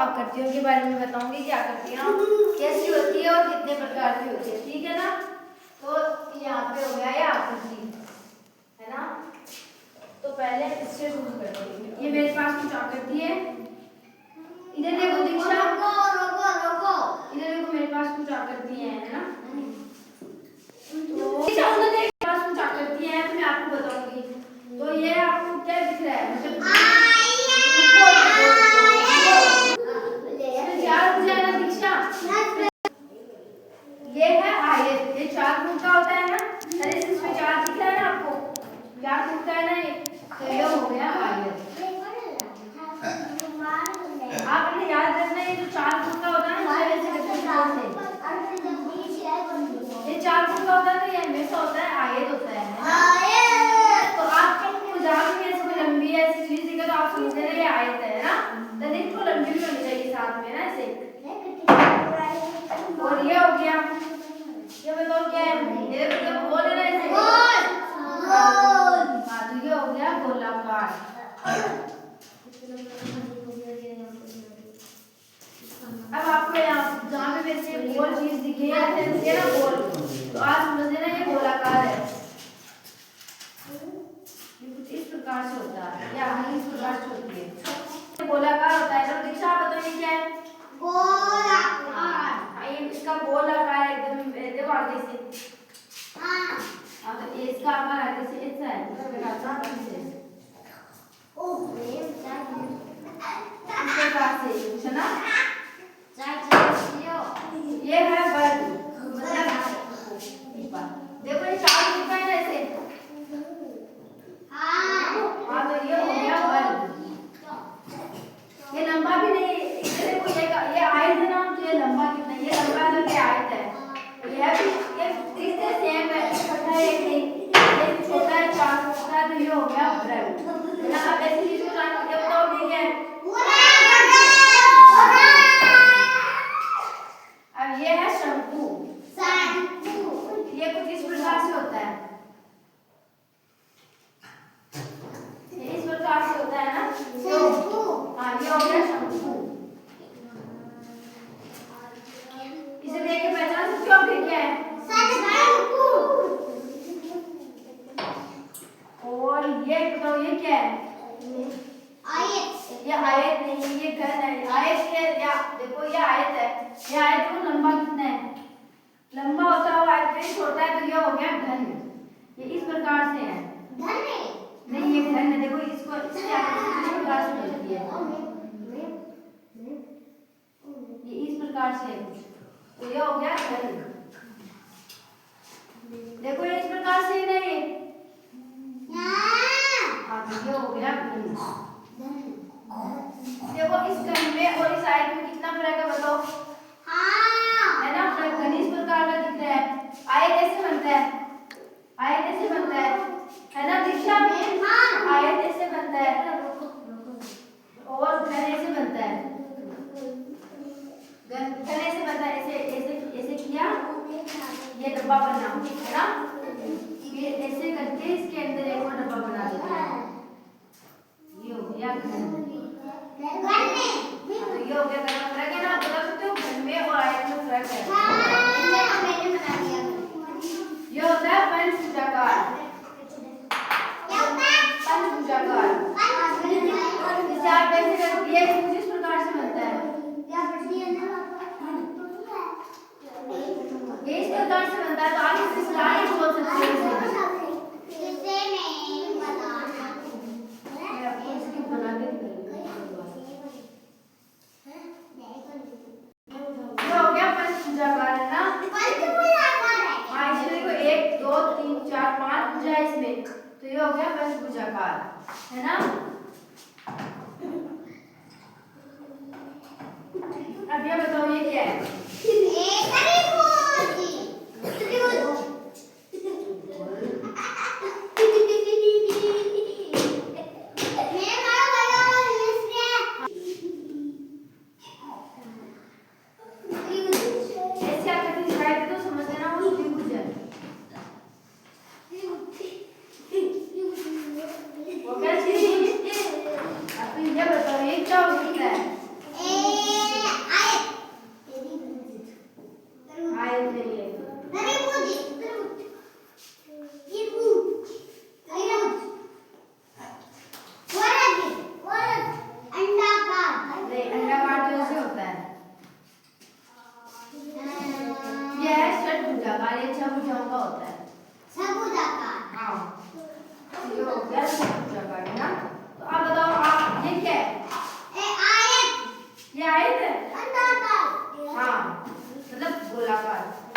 आप करती हो के बारे में बताऊंगी, क्या करती हैं, कैसी होती है और कितने प्रकार की होती है, ठीक है ना। तो यहाँ पे हो गया ये आकृति, है ना। तो पहले इससे शुरू करते हैं। ये मेरे पास कुछ आकृति है, इधर देखो दीक्षा, इधर देखो मेरे पास कुछ आकृति है ना। तो दीक्षा उधर मेरे पास कुछ आकृति है, तो मैं आपको बताऊंगी। तो ये आपको क्या दिख रहा है, मतलब ये है आयत, ये चार फुट का होता है ना। अरे इसमें चार दिख रहा है ना आपको, चार फुट का है ना ये, तो ये हो गया आयत। आपने याद रखना ये जो चार फुट का होता है ना, ये चार फुट का होता है तो ये हमेशा होता है आयत होता है ना। तो आपको जहाँ भी ऐसी कोई लंबी ऐसी चीज दिखे तो आप समझ लेना ये आयत है ना। तो इसको लंबी भी होनी चाहिए साथ में ना ऐसे। और ये हो गया, ये बताओ क्या है, ये मतलब गोल है ना ऐसे, हाँ तो ये हो गया गोलाकार। अब आपको यहाँ जहाँ पे वैसे गोल चीज दिखे ऐसे ना गोल, तो आप समझ लेना ये गोलाकार है। ये कुछ इस प्रकार से होता है, या इस प्रकार से होती है, गोलाकार होता है। तो दीक्षा आप बताओ ये क्या है, गोलाकार। ये इसका गोल आकार एकदम देखो आगे से, हाँ तो इसका आकार आगे से ऐसा है, है ना। ये है वर्ग, देखो ये चार दिखा है ऐसे, हाँ तो ये हो गया वर्ग। ये लंबा भी नहीं, देखो ये आयत है ना, तो ये लंबा कितना, ये लंबा जो ये आयत है, ये तीसरे सेम है, छोटा है ये छोटा है, चार छोटा है, तो ये हो गया वर्ग ना। अब ऐसी चीज को जान के बताओ ठीक है। अब ये है शंकु, ये कुछ इस प्रकार से होता है, ये इस प्रकार से होता है ना। तो हाँ ये हो गया शंकु। इसे देख के पहचान सकते हो आप क्या है, और ये बताओ ये क्या है, आयत। ये आयत नहीं, ये घन है। आयत के या देखो ये आयत है, ये आयत को लंबा कितना है, लंबा होता है आयत से छोटा है, तो ये हो गया घन। ये इस प्रकार से है, घन नहीं ये घन है, देखो इसको इस प्रकार से बनती है, ये इस प्रकार से है, तो ये हो गया घन। देखो ये इस प्रकार से नहीं, हाँ तो ये हो गया घन। देखो इस घन में और इस आयत में कितना फर्क है बताओ, है ना। घन इस प्रकार का दिख रहा है, आयत ऐसे बनता है, आयत ऐसे बनता है ना दीक्षा में, आयत ऐसे बनता है और घन ऐसे बनता है, घन ऐसे बनता है, ऐसे ऐसे ऐसे किया ये डब्बा बना है ना, ये ऐसे करके इसके अंदर एक और डब्बा बना देते हैं, ये हो गया घन। तो ये हो गया घन, फर्क है ना, आप बता सकते हो घन में और आयत में फर्क है। ये होता है पंचभुजाकार, पंचभुजाकार। इसे आप कैसे करती है, कुछ इस प्रकार से बनता है, ये इस प्रकार से बनता है। तो आप इसे स्टार बोल सकते हो, तो ये हो गया पंचभुजाकार, है ना। अब ये बताओ ये क्या है, ऐसे आकृति दिखाई दे तो समझ लेना वो त्रिभुज है। वो क्या चीज, अब ये बताओ ये क्या हो सकता है, आकार